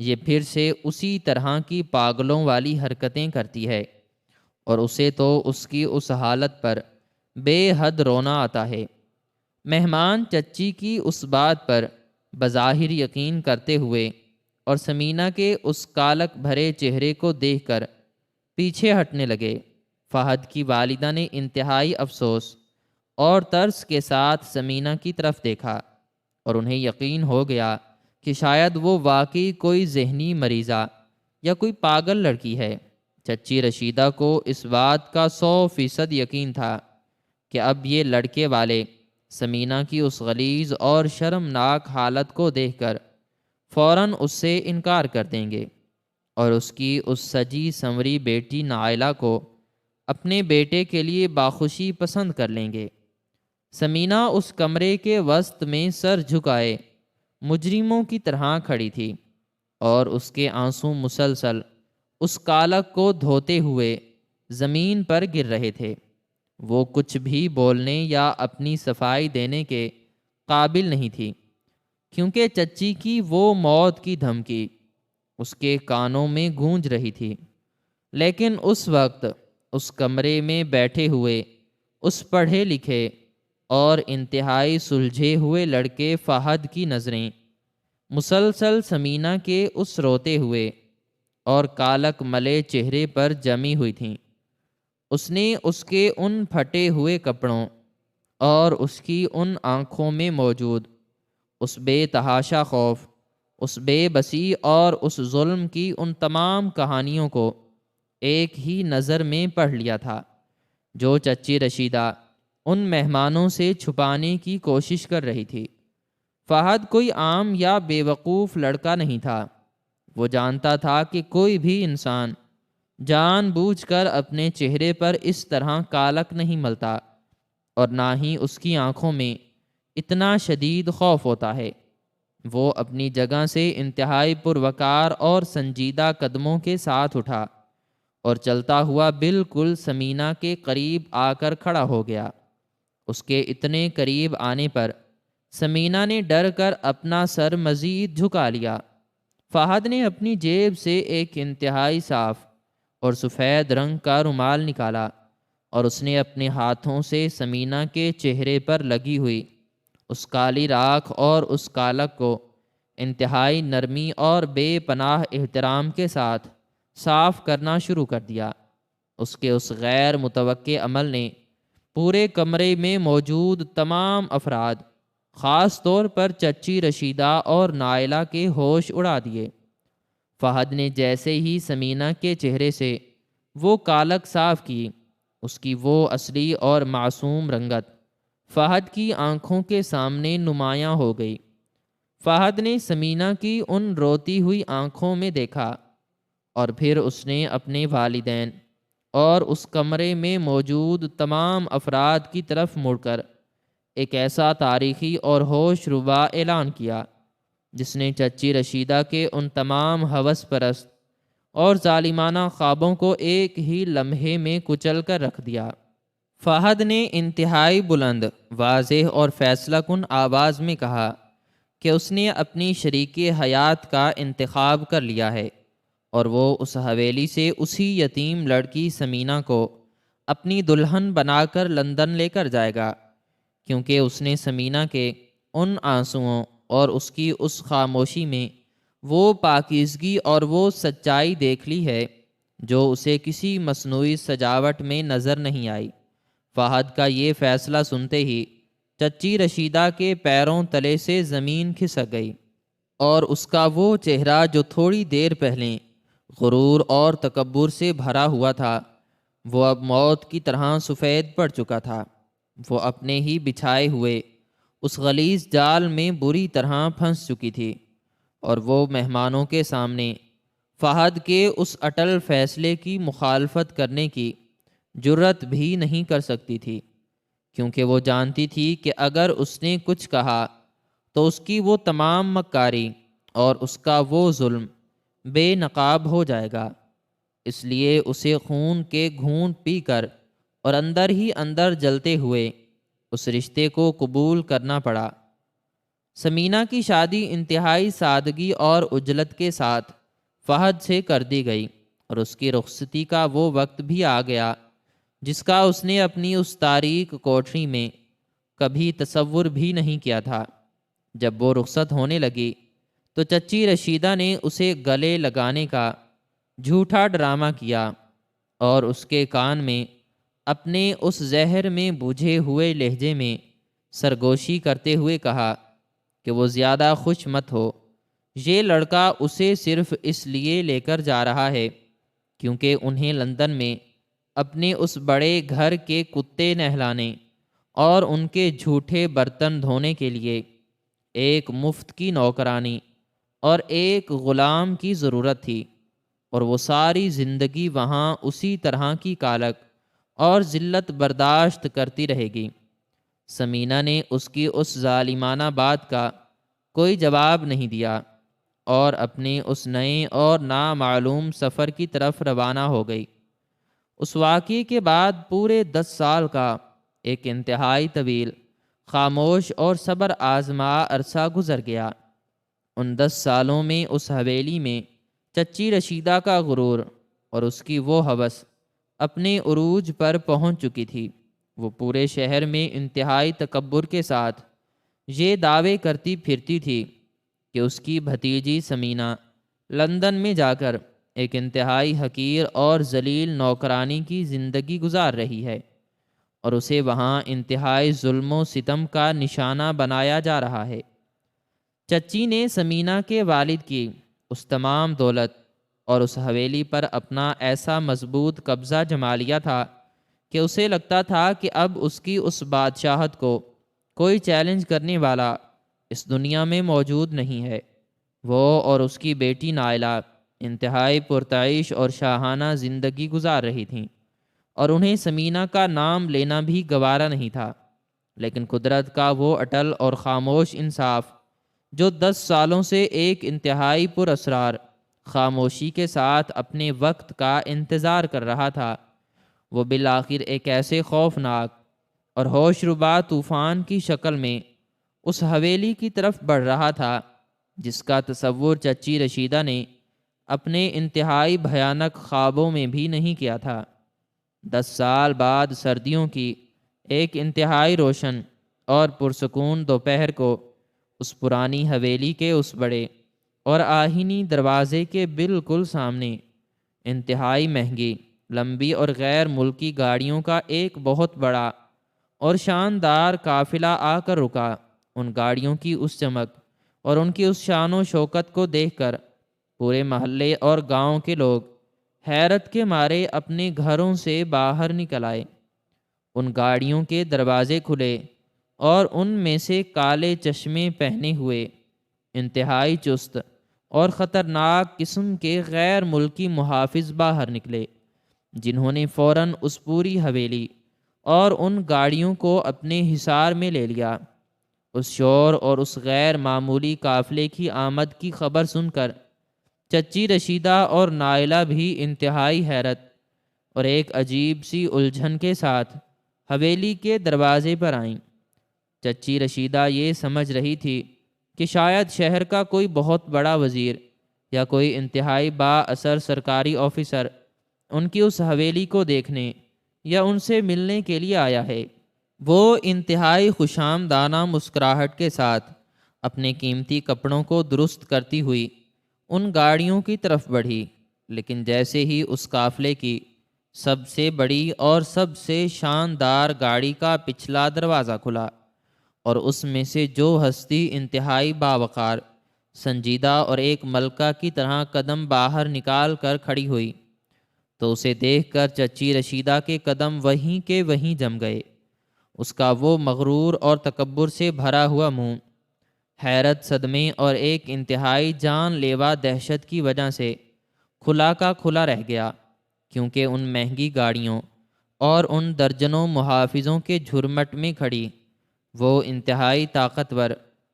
یہ پھر سے اسی طرح کی پاگلوں والی حرکتیں کرتی ہے، اور اسے تو اس کی اس حالت پر بے حد رونا آتا ہے۔ مہمان چچی کی اس بات پر بظاہر یقین کرتے ہوئے اور سمینہ کے اس کالک بھرے چہرے کو دیکھ کر پیچھے ہٹنے لگے۔ فہد کی والدہ نے انتہائی افسوس اور ترس کے ساتھ سمینہ کی طرف دیکھا، اور انہیں یقین ہو گیا کہ شاید وہ واقعی کوئی ذہنی مریضہ یا کوئی پاگل لڑکی ہے۔ چچی رشیدہ کو اس بات کا 100% یقین تھا کہ اب یہ لڑکے والے سمینہ کی اس غلیظ اور شرمناک حالت کو دیکھ کر فوراً اس سے انکار کر دیں گے، اور اس کی اس سجی سنوری بیٹی نائلہ کو اپنے بیٹے کے لیے باخوشی پسند کر لیں گے۔ سمینہ اس کمرے کے وسط میں سر جھکائے مجرموں کی طرح کھڑی تھی، اور اس کے آنسو مسلسل اس کالک کو دھوتے ہوئے زمین پر گر رہے تھے۔ وہ کچھ بھی بولنے یا اپنی صفائی دینے کے قابل نہیں تھی، کیونکہ چچی کی وہ موت کی دھمکی اس کے کانوں میں گونج رہی تھی۔ لیکن اس وقت اس کمرے میں بیٹھے ہوئے اس پڑھے لکھے اور انتہائی سلجھے ہوئے لڑکے فہد کی نظریں مسلسل ثمینہ کے اس روتے ہوئے اور کالک ملے چہرے پر جمی ہوئی تھیں۔ اس نے اس کے ان پھٹے ہوئے کپڑوں اور اس کی ان آنکھوں میں موجود اس بے تحاشا خوف، اس بے بسی اور اس ظلم کی ان تمام کہانیوں کو ایک ہی نظر میں پڑھ لیا تھا جو چچی رشیدہ ان مہمانوں سے چھپانے کی کوشش کر رہی تھی۔ فہد کوئی عام یا بے وقوف لڑکا نہیں تھا۔ وہ جانتا تھا کہ کوئی بھی انسان جان بوجھ کر اپنے چہرے پر اس طرح کالک نہیں ملتا، اور نہ ہی اس کی آنکھوں میں اتنا شدید خوف ہوتا ہے۔ وہ اپنی جگہ سے انتہائی پروقار اور سنجیدہ قدموں کے ساتھ اٹھا اور چلتا ہوا بالکل ثمینہ کے قریب آ کر کھڑا ہو گیا۔ اس کے اتنے قریب آنے پر ثمینہ نے ڈر کر اپنا سر مزید جھکا لیا۔ فہد نے اپنی جیب سے ایک انتہائی صاف اور سفید رنگ کا رومال نکالا اور اس نے اپنے ہاتھوں سے ثمینہ کے چہرے پر لگی ہوئی اس کالی راکھ اور اس کالک کو انتہائی نرمی اور بے پناہ احترام کے ساتھ صاف کرنا شروع کر دیا۔ اس کے اس غیر متوقع عمل نے پورے کمرے میں موجود تمام افراد، خاص طور پر چچی رشیدہ اور نائلہ کے ہوش اڑا دیے۔ فہد نے جیسے ہی ثمینہ کے چہرے سے وہ کالک صاف کی، اس کی وہ اصلی اور معصوم رنگت فہد کی آنکھوں کے سامنے نمایاں ہو گئی۔ فہد نے ثمینہ کی ان روتی ہوئی آنکھوں میں دیکھا، اور پھر اس نے اپنے والدین اور اس کمرے میں موجود تمام افراد کی طرف مڑ کر ایک ایسا تاریخی اور ہوش ربا اعلان کیا جس نے چچی رشیدہ کے ان تمام ہوس پرست اور ظالمانہ خوابوں کو ایک ہی لمحے میں کچل کر رکھ دیا۔ فہد نے انتہائی بلند، واضح اور فیصلہ کن آواز میں کہا کہ اس نے اپنی شریک حیات کا انتخاب کر لیا ہے، اور وہ اس حویلی سے اسی یتیم لڑکی ثمینہ کو اپنی دلہن بنا کر لندن لے کر جائے گا، کیونکہ اس نے ثمینہ کے ان آنسوؤں اور اس کی اس خاموشی میں وہ پاکیزگی اور وہ سچائی دیکھ لی ہے جو اسے کسی مصنوعی سجاوٹ میں نظر نہیں آئی۔ فہد کا یہ فیصلہ سنتے ہی چچی رشیدہ کے پیروں تلے سے زمین کھسک گئی، اور اس کا وہ چہرہ جو تھوڑی دیر پہلے غرور اور تکبر سے بھرا ہوا تھا، وہ اب موت کی طرح سفید پڑ چکا تھا۔ وہ اپنے ہی بچھائے ہوئے اس غلیظ جال میں بری طرح پھنس چکی تھی، اور وہ مہمانوں کے سامنے فہد کے اس اٹل فیصلے کی مخالفت کرنے کی جرت بھی نہیں کر سکتی تھی، کیونکہ وہ جانتی تھی کہ اگر اس نے کچھ کہا تو اس کی وہ تمام مکاری اور اس کا وہ ظلم بے نقاب ہو جائے گا۔ اس لیے اسے خون کے گھونٹ پی کر اور اندر ہی اندر جلتے ہوئے اس رشتے کو قبول کرنا پڑا۔ ثمینہ کی شادی انتہائی سادگی اور عجلت کے ساتھ فہد سے کر دی گئی، اور اس کی رخصتی کا وہ وقت بھی آ گیا جس کا اس نے اپنی اس تاریک کوٹری میں کبھی تصور بھی نہیں کیا تھا۔ جب وہ رخصت ہونے لگی تو چچی رشیدہ نے اسے گلے لگانے کا جھوٹا ڈرامہ کیا اور اس کے کان میں اپنے اس زہر میں بجھے ہوئے لہجے میں سرگوشی کرتے ہوئے کہا کہ وہ زیادہ خوش مت ہو، یہ لڑکا اسے صرف اس لیے لے کر جا رہا ہے کیونکہ انہیں لندن میں اپنے اس بڑے گھر کے کتے نہلانے اور ان کے جھوٹے برتن دھونے کے لیے ایک مفت کی نوکرانی اور ایک غلام کی ضرورت تھی، اور وہ ساری زندگی وہاں اسی طرح کی کالک اور ذلت برداشت کرتی رہے گی۔ ثمینہ نے اس کی اس ظالمانہ بات کا کوئی جواب نہیں دیا اور اپنے اس نئے اور نامعلوم سفر کی طرف روانہ ہو گئی۔ اس واقعے کے بعد پورے 10 سال کا ایک انتہائی طویل، خاموش اور صبر آزما عرصہ گزر گیا۔ ان 10 سالوں میں اس حویلی میں چچی رشیدہ کا غرور اور اس کی وہ ہوس اپنے عروج پر پہنچ چکی تھی۔ وہ پورے شہر میں انتہائی تکبر کے ساتھ یہ دعوے کرتی پھرتی تھی کہ اس کی بھتیجی سمینہ لندن میں جا کر ایک انتہائی حقیر اور ذلیل نوکرانی کی زندگی گزار رہی ہے، اور اسے وہاں انتہائی ظلم و ستم کا نشانہ بنایا جا رہا ہے۔ چچی نے سمینہ کے والد کی اس تمام دولت اور اس حویلی پر اپنا ایسا مضبوط قبضہ جما لیا تھا کہ اسے لگتا تھا کہ اب اس کی اس بادشاہت کو کوئی چیلنج کرنے والا اس دنیا میں موجود نہیں ہے۔ وہ اور اس کی بیٹی نائلہ انتہائی پرتعیش اور شاہانہ زندگی گزار رہی تھیں، اور انہیں سمینہ کا نام لینا بھی گوارا نہیں تھا۔ لیکن قدرت کا وہ اٹل اور خاموش انصاف جو 10 سالوں سے ایک انتہائی پر اسرار خاموشی کے ساتھ اپنے وقت کا انتظار کر رہا تھا، وہ بالآخر ایک ایسے خوفناک اور ہوش ربا طوفان کی شکل میں اس حویلی کی طرف بڑھ رہا تھا جس کا تصور چچی رشیدہ نے اپنے انتہائی بھیانک خوابوں میں بھی نہیں کیا تھا۔ 10 سال بعد سردیوں کی ایک انتہائی روشن اور پرسکون دوپہر کو اس پرانی حویلی کے اس بڑے اور آہنی دروازے کے بالکل سامنے انتہائی مہنگی، لمبی اور غیر ملکی گاڑیوں کا ایک بہت بڑا اور شاندار قافلہ آ کر رکا۔ ان گاڑیوں کی اس چمک اور ان کی اس شان و شوکت کو دیکھ کر پورے محلے اور گاؤں کے لوگ حیرت کے مارے اپنے گھروں سے باہر نکل آئے۔ ان گاڑیوں کے دروازے کھلے اور ان میں سے کالے چشمے پہنے ہوئے انتہائی چست اور خطرناک قسم کے غیر ملکی محافظ باہر نکلے، جنہوں نے فوراً اس پوری حویلی اور ان گاڑیوں کو اپنے حصار میں لے لیا۔ اس شور اور اس غیر معمولی قافلے کی آمد کی خبر سن کر چچی رشیدہ اور نائلہ بھی انتہائی حیرت اور ایک عجیب سی الجھن کے ساتھ حویلی کے دروازے پر آئیں۔ چچی رشیدہ یہ سمجھ رہی تھی کہ شاید شہر کا کوئی بہت بڑا وزیر یا کوئی انتہائی با اثر سرکاری آفیسر ان کی اس حویلی کو دیکھنے یا ان سے ملنے کے لیے آیا ہے۔ وہ انتہائی خوشامدانہ مسکراہٹ کے ساتھ اپنے قیمتی کپڑوں کو درست کرتی ہوئی ان گاڑیوں کی طرف بڑھی، لیکن جیسے ہی اس قافلے کی سب سے بڑی اور سب سے شاندار گاڑی کا پچھلا دروازہ کھلا اور اس میں سے جو ہستی انتہائی باوقار، سنجیدہ اور ایک ملکہ کی طرح قدم باہر نکال کر کھڑی ہوئی، تو اسے دیکھ کر چچی رشیدہ کے قدم وہیں کے وہیں جم گئے۔ اس کا وہ مغرور اور تکبر سے بھرا ہوا منہ حیرت، صدمے اور ایک انتہائی جان لیوا دہشت کی وجہ سے کھلا کا کھلا رہ گیا، کیونکہ ان مہنگی گاڑیوں اور ان درجنوں محافظوں کے جھرمٹ میں کھڑی وہ انتہائی طاقتور،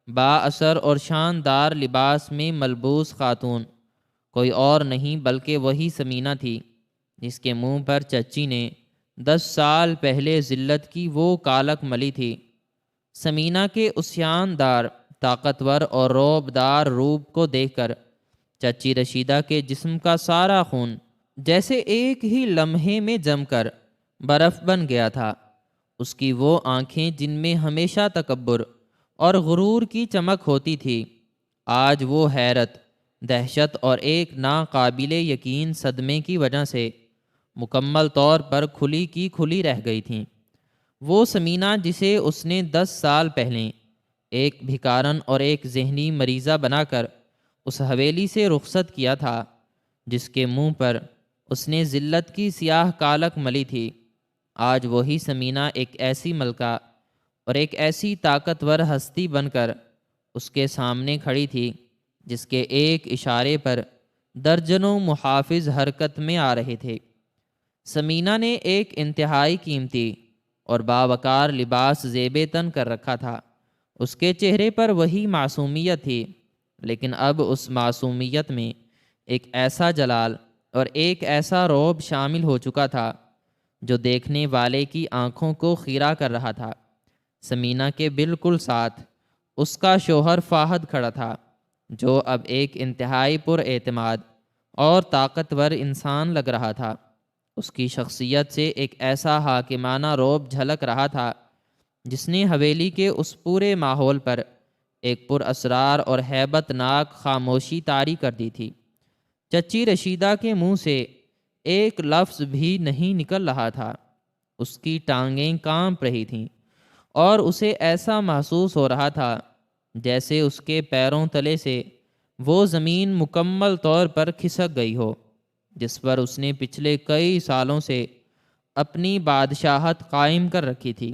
با اثر اور شاندار لباس میں ملبوس خاتون کوئی اور نہیں بلکہ وہی سمینہ تھی جس کے منہ پر چچی نے 10 سال پہلے ذلت کی وہ کالک ملی تھی۔ سمینہ کے اس شاندار، طاقتور اور رعبدار روپ کو دیکھ کر چچی رشیدہ کے جسم کا سارا خون جیسے ایک ہی لمحے میں جم کر برف بن گیا تھا۔ اس کی وہ آنکھیں جن میں ہمیشہ تکبر اور غرور کی چمک ہوتی تھی، آج وہ حیرت، دہشت اور ایک ناقابل یقین صدمے کی وجہ سے مکمل طور پر کھلی کی کھلی رہ گئی تھیں۔ وہ سمینہ جسے اس نے 10 سال پہلے ایک بھکارن اور ایک ذہنی مریضہ بنا کر اس حویلی سے رخصت کیا تھا، جس کے منہ پر اس نے ذلت کی سیاہ کالک ملی تھی، آج وہی سمینہ ایک ایسی ملکہ اور ایک ایسی طاقتور ہستی بن کر اس کے سامنے کھڑی تھی جس کے ایک اشارے پر درجنوں محافظ حرکت میں آ رہے تھے۔ سمینہ نے ایک انتہائی قیمتی اور باوقار لباس زیب تن کر رکھا تھا۔ اس کے چہرے پر وہی معصومیت تھی، لیکن اب اس معصومیت میں ایک ایسا جلال اور ایک ایسا رعب شامل ہو چکا تھا جو دیکھنے والے کی آنکھوں کو خیرہ کر رہا تھا۔ سمینہ کے بالکل ساتھ اس کا شوہر فاہد کھڑا تھا، جو اب ایک انتہائی پر اعتماد اور طاقتور انسان لگ رہا تھا۔ اس کی شخصیت سے ایک ایسا حاکمانہ رعب جھلک رہا تھا جس نے حویلی کے اس پورے ماحول پر ایک پر اسرار اور ہیبت ناک خاموشی طاری کر دی تھی۔ چچی رشیدہ کے منہ سے ایک لفظ بھی نہیں نکل رہا تھا۔ اس کی ٹانگیں کانپ رہی تھیں اور اسے ایسا محسوس ہو رہا تھا جیسے اس کے پیروں تلے سے وہ زمین مکمل طور پر کھسک گئی ہو جس پر اس نے پچھلے کئی سالوں سے اپنی بادشاہت قائم کر رکھی تھی۔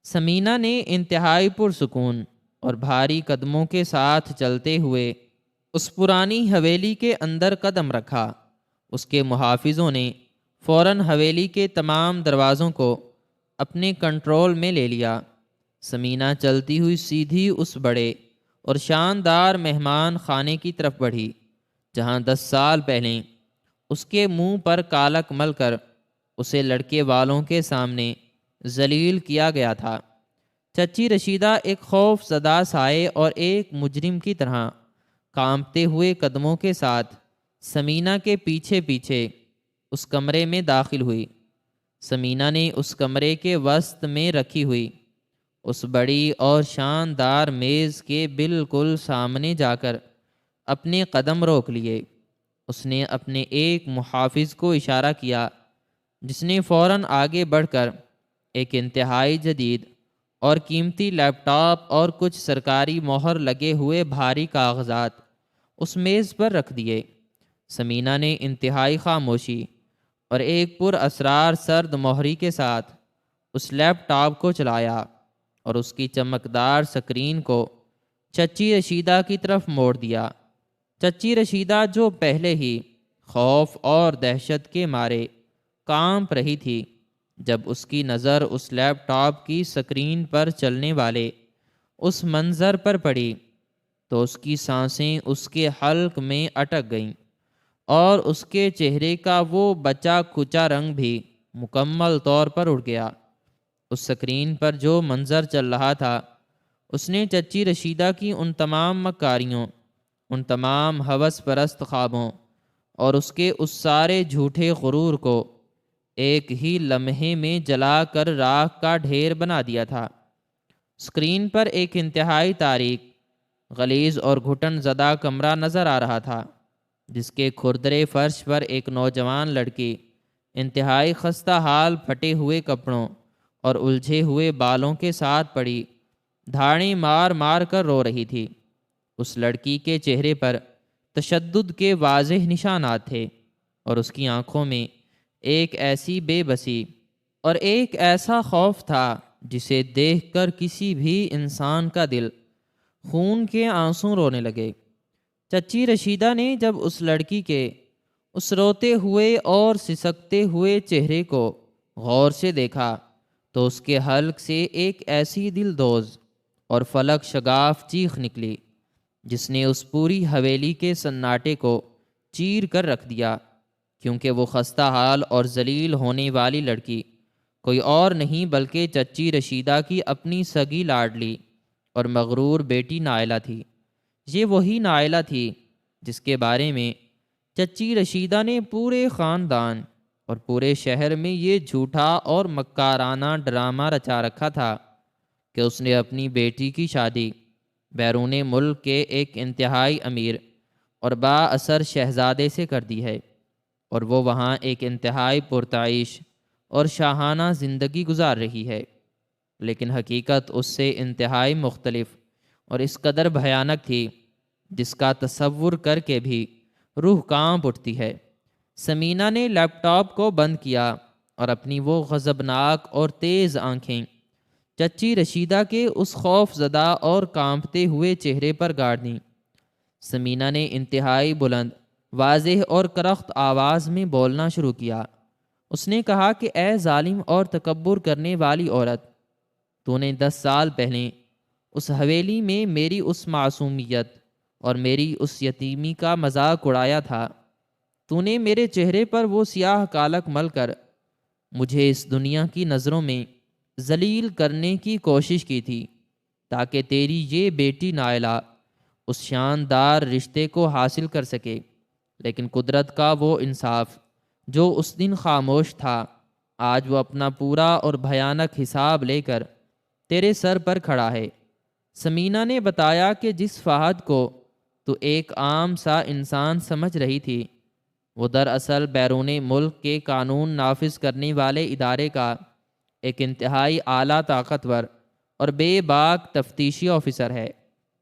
سمینہ نے انتہائی پرسکون اور بھاری قدموں کے ساتھ چلتے ہوئے اس پرانی حویلی کے اندر قدم رکھا۔ اس کے محافظوں نے فوراً حویلی کے تمام دروازوں کو اپنے کنٹرول میں لے لیا۔ سمینہ چلتی ہوئی سیدھی اس بڑے اور شاندار مہمان خانے کی طرف بڑھی جہاں 10 سال پہلے اس کے منہ پر کالک مل کر اسے لڑکے والوں کے سامنے ذلیل کیا گیا تھا۔ چچی رشیدہ ایک خوف زدہ سائے اور ایک مجرم کی طرح کانپتے ہوئے قدموں کے ساتھ سمینہ کے پیچھے پیچھے اس کمرے میں داخل ہوئی۔ سمینہ نے اس کمرے کے وسط میں رکھی ہوئی اس بڑی اور شاندار میز کے بالکل سامنے جا کر اپنے قدم روک لیے۔ اس نے اپنے ایک محافظ کو اشارہ کیا جس نے فوراً آگے بڑھ کر ایک انتہائی جدید اور قیمتی لیپ ٹاپ اور کچھ سرکاری مہر لگے ہوئے بھاری کاغذات اس میز پر رکھ دیے۔ سمینہ نے انتہائی خاموشی اور ایک پر اسرار سرد مہری کے ساتھ اس لیپ ٹاپ کو چلایا اور اس کی چمکدار سکرین کو چچی رشیدہ کی طرف موڑ دیا۔ چچی رشیدہ جو پہلے ہی خوف اور دہشت کے مارے کانپ رہی تھی، جب اس کی نظر اس لیپ ٹاپ کی سکرین پر چلنے والے اس منظر پر پڑی تو اس کی سانسیں اس کے حلق میں اٹک گئیں اور اس کے چہرے کا وہ بچا کھچا رنگ بھی مکمل طور پر اڑ گیا۔ اس سکرین پر جو منظر چل رہا تھا اس نے چچی رشیدہ کی ان تمام مکاریوں، ان تمام ہوس پرست خوابوں اور اس کے اس سارے جھوٹے غرور کو ایک ہی لمحے میں جلا کر راکھ کا ڈھیر بنا دیا تھا۔ اسکرین پر ایک انتہائی تاریک، غلیظ اور گھٹن زدہ کمرہ نظر آ رہا تھا جس کے کھردرے فرش پر ایک نوجوان لڑکی انتہائی خستہ حال پھٹے ہوئے کپڑوں اور الجھے ہوئے بالوں کے ساتھ پڑی دھاڑیں مار مار کر رو رہی تھی۔ اس لڑکی کے چہرے پر تشدد کے واضح نشانات تھے اور اس کی آنکھوں میں ایک ایسی بے بسی اور ایک ایسا خوف تھا جسے دیکھ کر کسی بھی انسان کا دل خون کے آنسوں رونے لگے۔ چچی رشیدہ نے جب اس لڑکی کے اس روتے ہوئے اور سسکتے ہوئے چہرے کو غور سے دیکھا تو اس کے حلق سے ایک ایسی دل دوز اور فلک شگاف چیخ نکلی جس نے اس پوری حویلی کے سناٹے کو چیر کر رکھ دیا، کیونکہ وہ خستہ حال اور ذلیل ہونے والی لڑکی کوئی اور نہیں بلکہ چچی رشیدہ کی اپنی سگی لاڈلی اور مغرور بیٹی نائلہ تھی۔ یہ وہی نائلہ تھی جس کے بارے میں چچی رشیدہ نے پورے خاندان اور پورے شہر میں یہ جھوٹا اور مکارانہ ڈرامہ رچا رکھا تھا کہ اس نے اپنی بیٹی کی شادی بیرون ملک کے ایک انتہائی امیر اور با اثر شہزادے سے کر دی ہے، اور وہ وہاں ایک انتہائی پرتعیش اور شاہانہ زندگی گزار رہی ہے۔ لیکن حقیقت اس سے انتہائی مختلف اور اس قدر بھیانک تھی جس کا تصور کر کے بھی روح کانپ اٹھتی ہے۔ سمینہ نے لیپ ٹاپ کو بند کیا اور اپنی وہ غضبناک اور تیز آنکھیں چچی رشیدہ کے اس خوف زدہ اور کانپتے ہوئے چہرے پر گاڑ دیں۔ سمینہ نے انتہائی بلند، واضح اور کرخت آواز میں بولنا شروع کیا۔ اس نے کہا کہ اے ظالم اور تکبر کرنے والی عورت، تو نے 10 سال پہلے اس حویلی میں میری اس معصومیت اور میری اس یتیمی کا مذاق اڑایا تھا۔ تو نے میرے چہرے پر وہ سیاہ کالک مل کر مجھے اس دنیا کی نظروں میں ذلیل کرنے کی کوشش کی تھی تاکہ تیری یہ بیٹی نائلہ اس شاندار رشتے کو حاصل کر سکے، لیکن قدرت کا وہ انصاف جو اس دن خاموش تھا، آج وہ اپنا پورا اور بھیانک حساب لے کر تیرے سر پر کھڑا ہے۔ سمینہ نے بتایا کہ جس فہد کو تو ایک عام سا انسان سمجھ رہی تھی، وہ دراصل بیرون ملک کے قانون نافذ کرنے والے ادارے کا ایک انتہائی اعلیٰ طاقتور اور بے باک تفتیشی آفیسر ہے،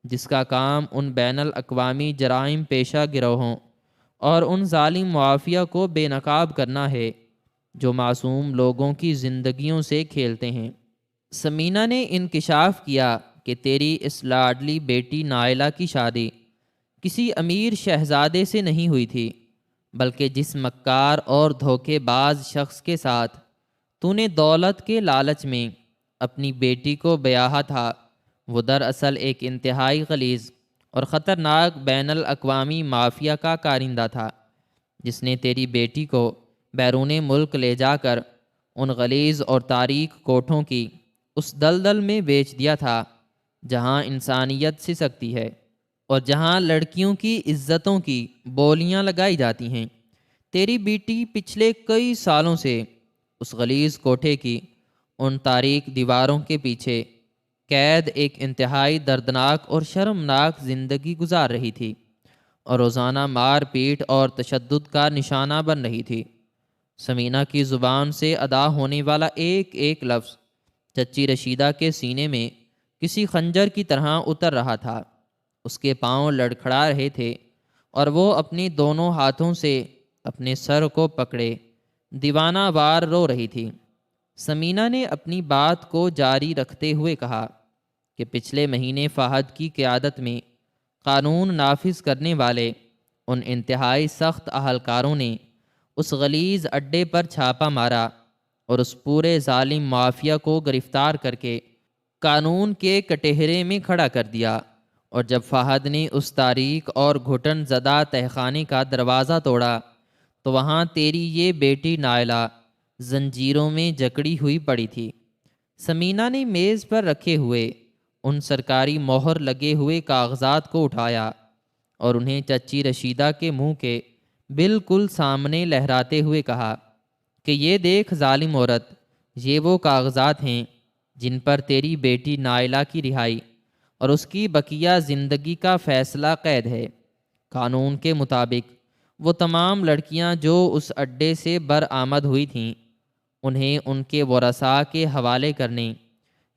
جس کا کام ان بین الاقوامی جرائم پیشہ گروہوں اور ان ظالم معافیہ کو بے نقاب کرنا ہے جو معصوم لوگوں کی زندگیوں سے کھیلتے ہیں۔ سمینہ نے انکشاف کیا کہ تیری اس لاڈلی بیٹی نائلہ کی شادی کسی امیر شہزادے سے نہیں ہوئی تھی، بلکہ جس مکار اور دھوکے باز شخص کے ساتھ تو نے دولت کے لالچ میں اپنی بیٹی کو بیاہا تھا، وہ دراصل ایک انتہائی غلیظ اور خطرناک بین الاقوامی مافیا کا کارندہ تھا، جس نے تیری بیٹی کو بیرون ملک لے جا کر ان غلیظ اور تاریک کوٹھوں کی اس دلدل میں بیچ دیا تھا جہاں انسانیت سسکتی ہے اور جہاں لڑکیوں کی عزتوں کی بولیاں لگائی جاتی ہیں۔ تیری بیٹی پچھلے کئی سالوں سے اس غلیظ کوٹھے کی ان تاریک دیواروں کے پیچھے قید ایک انتہائی دردناک اور شرمناک زندگی گزار رہی تھی اور روزانہ مار پیٹ اور تشدد کا نشانہ بن رہی تھی۔ سمینہ کی زبان سے ادا ہونے والا ایک ایک لفظ چچی رشیدہ کے سینے میں کسی خنجر کی طرح اتر رہا تھا۔ اس کے پاؤں لڑکھڑا رہے تھے اور وہ اپنی دونوں ہاتھوں سے اپنے سر کو پکڑے دیوانہ وار رو رہی تھی۔ سمینہ نے اپنی بات کو جاری رکھتے ہوئے کہا کہ پچھلے مہینے فہد کی قیادت میں قانون نافذ کرنے والے ان انتہائی سخت اہلکاروں نے اس غلیظ اڈے پر چھاپہ مارا اور اس پورے ظالم مافیا کو گرفتار کر کے قانون کے کٹہرے میں کھڑا کر دیا، اور جب فہد نے اس تاریک اور گھٹن زدہ تہخانے کا دروازہ توڑا تو وہاں تیری یہ بیٹی نائلہ زنجیروں میں جکڑی ہوئی پڑی تھی۔ سمینہ نے میز پر رکھے ہوئے ان سرکاری مہر لگے ہوئے کاغذات کو اٹھایا اور انہیں چچی رشیدہ کے منہ کے بالکل سامنے لہراتے ہوئے کہا کہ یہ دیکھ ظالم عورت، یہ وہ کاغذات ہیں جن پر تیری بیٹی نائلہ کی رہائی اور اس کی بقیہ زندگی کا فیصلہ قید ہے۔ قانون کے مطابق وہ تمام لڑکیاں جو اس اڈے سے برآمد ہوئی تھیں، انہیں ان کے ورثاء کے حوالے کرنے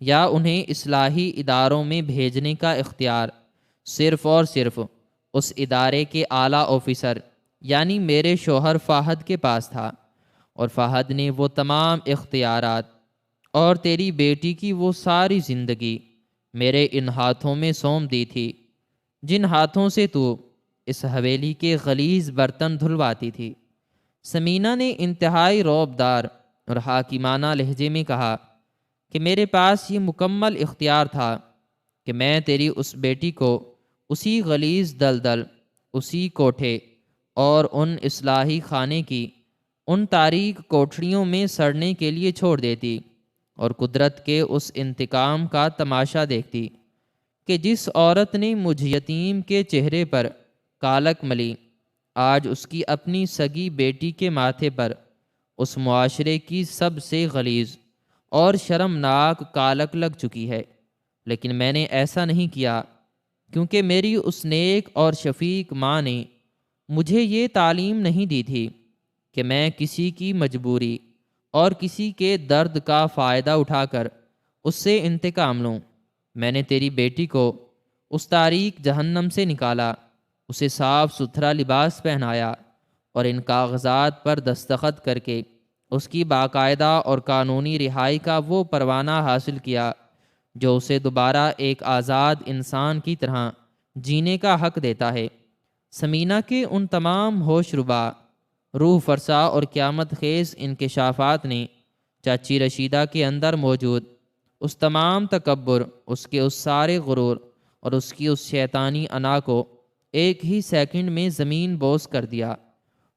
یا انہیں اصلاحی اداروں میں بھیجنے کا اختیار صرف اور صرف اس ادارے کے اعلیٰ آفیسر یعنی میرے شوہر فہد کے پاس تھا، اور فہد نے وہ تمام اختیارات اور تیری بیٹی کی وہ ساری زندگی میرے ان ہاتھوں میں سونپ دی تھی جن ہاتھوں سے تو اس حویلی کے غلیظ برتن دھلواتی تھی۔ سمینہ نے انتہائی رعبدار اور حاکمانہ لہجے میں کہا کہ میرے پاس یہ مکمل اختیار تھا کہ میں تیری اس بیٹی کو اسی غلیظ دلدل، اسی کوٹھے اور ان اصلاحی خانے کی ان تاریک کوٹھڑیوں میں سڑنے کے لیے چھوڑ دیتی اور قدرت کے اس انتقام کا تماشا دیکھتی کہ جس عورت نے مجھ یتیم کے چہرے پر کالک ملی، آج اس کی اپنی سگی بیٹی کے ماتھے پر اس معاشرے کی سب سے غلیظ اور شرمناک کالک لگ چکی ہے۔ لیکن میں نے ایسا نہیں کیا کیونکہ میری اس نیک اور شفیق ماں نے مجھے یہ تعلیم نہیں دی تھی کہ میں کسی کی مجبوری اور کسی کے درد کا فائدہ اٹھا کر اس سے انتقام لوں۔ میں نے تیری بیٹی کو اس تاریک جہنم سے نکالا، اسے صاف ستھرا لباس پہنایا اور ان کاغذات پر دستخط کر کے اس کی باقاعدہ اور قانونی رہائی کا وہ پروانہ حاصل کیا جو اسے دوبارہ ایک آزاد انسان کی طرح جینے کا حق دیتا ہے۔ سمینہ کے ان تمام ہوش ربا، روح فرسا اور قیامت خیز انکشافات نے چاچی رشیدہ کے اندر موجود اس تمام تکبر، اس کے اس سارے غرور اور اس کی اس شیطانی انا کو ایک ہی سیکنڈ میں زمین بوس کر دیا۔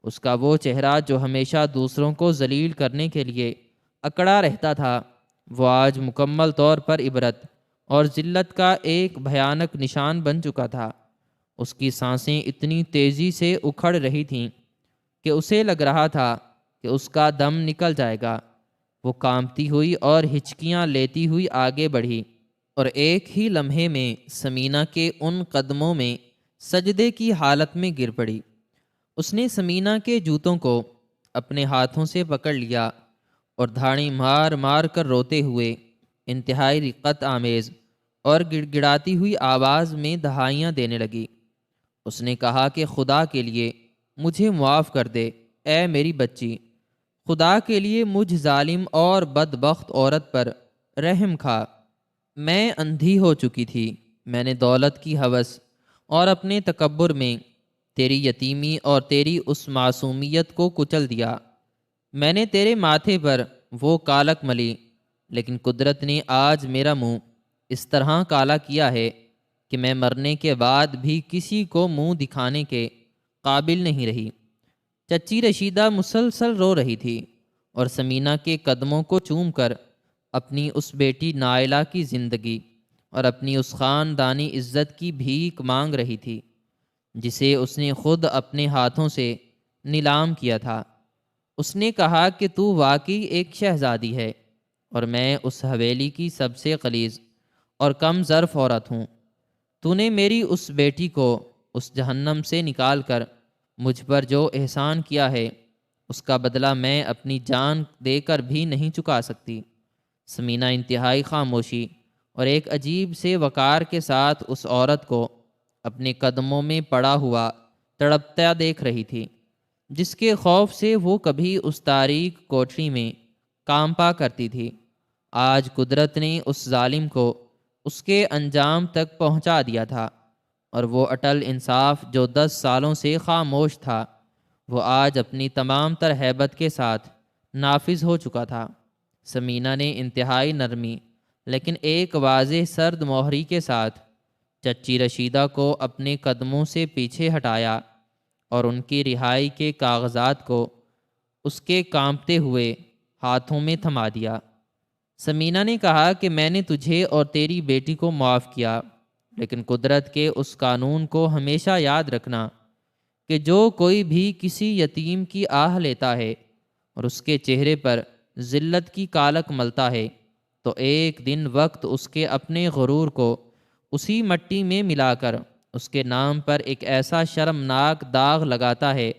اس کا وہ چہرہ جو ہمیشہ دوسروں کو ذلیل کرنے کے لیے اکڑا رہتا تھا، وہ آج مکمل طور پر عبرت اور ذلت کا ایک بھیانک نشان بن چکا تھا۔ اس کی سانسیں اتنی تیزی سے اکھڑ رہی تھیں کہ اسے لگ رہا تھا کہ اس کا دم نکل جائے گا۔ وہ کانپتی ہوئی اور ہچکیاں لیتی ہوئی آگے بڑھی اور ایک ہی لمحے میں سمینہ کے ان قدموں میں سجدے کی حالت میں گر پڑی۔ اس نے سمینہ کے جوتوں کو اپنے ہاتھوں سے پکڑ لیا اور دھاڑیں مار مار کر روتے ہوئے انتہائی رقت آمیز اور گڑ گڑاتی ہوئی آواز میں دہائیاں دینے لگی۔ اس نے کہا کہ خدا کے لیے مجھے معاف کر دے اے میری بچی، خدا کے لیے مجھ ظالم اور بدبخت عورت پر رحم کھا۔ میں اندھی ہو چکی تھی، میں نے دولت کی ہوس اور اپنے تکبر میں تیری یتیمی اور تیری اس معصومیت کو کچل دیا۔ میں نے تیرے ماتھے پر وہ کالک ملی، لیکن قدرت نے آج میرا منہ اس طرح کالا کیا ہے کہ میں مرنے کے بعد بھی کسی کو منہ دکھانے کے قابل نہیں رہی۔ چچی رشیدہ مسلسل رو رہی تھی اور سمینہ کے قدموں کو چوم کر اپنی اس بیٹی نائلہ کی زندگی اور اپنی اس خاندانی عزت کی بھیک مانگ رہی تھی جسے اس نے خود اپنے ہاتھوں سے نیلام کیا تھا۔ اس نے کہا کہ تو واقعی ایک شہزادی ہے اور میں اس حویلی کی سب سے غلیظ اور کم ظرف عورت ہوں۔ تو نے میری اس بیٹی کو اس جہنم سے نکال کر مجھ پر جو احسان کیا ہے اس کا بدلہ میں اپنی جان دے کر بھی نہیں چکا سکتی۔ سمینہ انتہائی خاموشی اور ایک عجیب سے وقار کے ساتھ اس عورت کو اپنے قدموں میں پڑا ہوا تڑپتا دیکھ رہی تھی، جس کے خوف سے وہ کبھی اس تاریک کوٹری میں کانپا کرتی تھی۔ آج قدرت نے اس ظالم کو اس کے انجام تک پہنچا دیا تھا، اور وہ اٹل انصاف جو 10 سالوں سے خاموش تھا وہ آج اپنی تمام تر ہیبت کے ساتھ نافذ ہو چکا تھا۔ سمینہ نے انتہائی نرمی لیکن ایک واضح سرد مہری کے ساتھ چچی رشیدہ کو اپنے قدموں سے پیچھے ہٹایا اور ان کی رہائی کے کاغذات کو اس کے کانپتے ہوئے ہاتھوں میں تھما دیا۔ سمینہ نے کہا کہ میں نے تجھے اور تیری بیٹی کو معاف کیا، لیکن قدرت کے اس قانون کو ہمیشہ یاد رکھنا کہ جو کوئی بھی کسی یتیم کی آہ لیتا ہے اور اس کے چہرے پر ذلت کی کالک ملتا ہے تو ایک دن وقت اس کے اپنے غرور کو اسی مٹی میں ملا کر اس کے نام پر ایک ایسا شرمناک داغ لگاتا ہے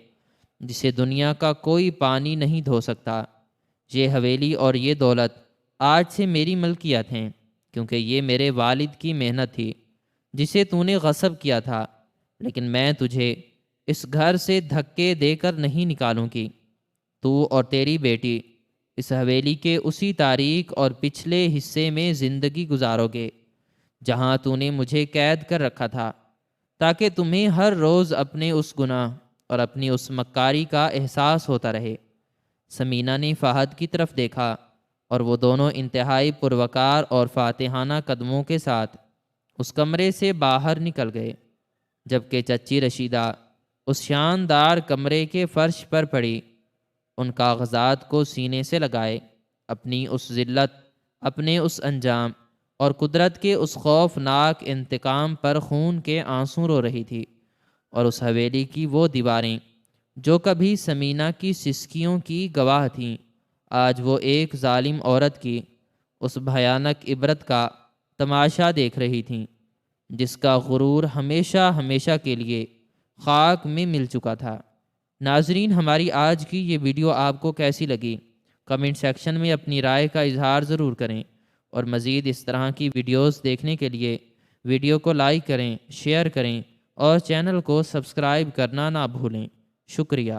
جسے دنیا کا کوئی پانی نہیں دھو سکتا۔ یہ حویلی اور یہ دولت آج سے میری ملکیت ہیں، کیونکہ یہ میرے والد کی محنت تھی جسے تو نے غصب کیا تھا، لیکن میں تجھے اس گھر سے دھکے دے کر نہیں نکالوں گی۔ تو اور تیری بیٹی اس حویلی کے اسی تاریک اور پچھلے حصے میں زندگی گزارو گے جہاں تو نے مجھے قید کر رکھا تھا، تاکہ تمہیں ہر روز اپنے اس گناہ اور اپنی اس مکاری کا احساس ہوتا رہے۔ سمینہ نے فہد کی طرف دیکھا اور وہ دونوں انتہائی پروقار اور فاتحانہ قدموں کے ساتھ اس کمرے سے باہر نکل گئے، جبکہ چچی رشیدہ اس شاندار کمرے کے فرش پر پڑی، ان کاغذات کو سینے سے لگائے، اپنی اس ذلت، اپنے اس انجام اور قدرت کے اس خوفناک انتقام پر خون کے آنسو رو رہی تھی، اور اس حویلی کی وہ دیواریں جو کبھی سمینہ کی سسکیوں کی گواہ تھیں، آج وہ ایک ظالم عورت کی اس بھیانک عبرت کا تماشا دیکھ رہی تھیں جس کا غرور ہمیشہ ہمیشہ کے لیے خاک میں مل چکا تھا۔ ناظرین، ہماری آج کی یہ ویڈیو آپ کو کیسی لگی؟ کمنٹ سیکشن میں اپنی رائے کا اظہار ضرور کریں، اور مزید اس طرح کی ویڈیوز دیکھنے کے لیے ویڈیو کو لائک کریں، شیئر کریں اور چینل کو سبسکرائب کرنا نہ بھولیں۔ شکریہ۔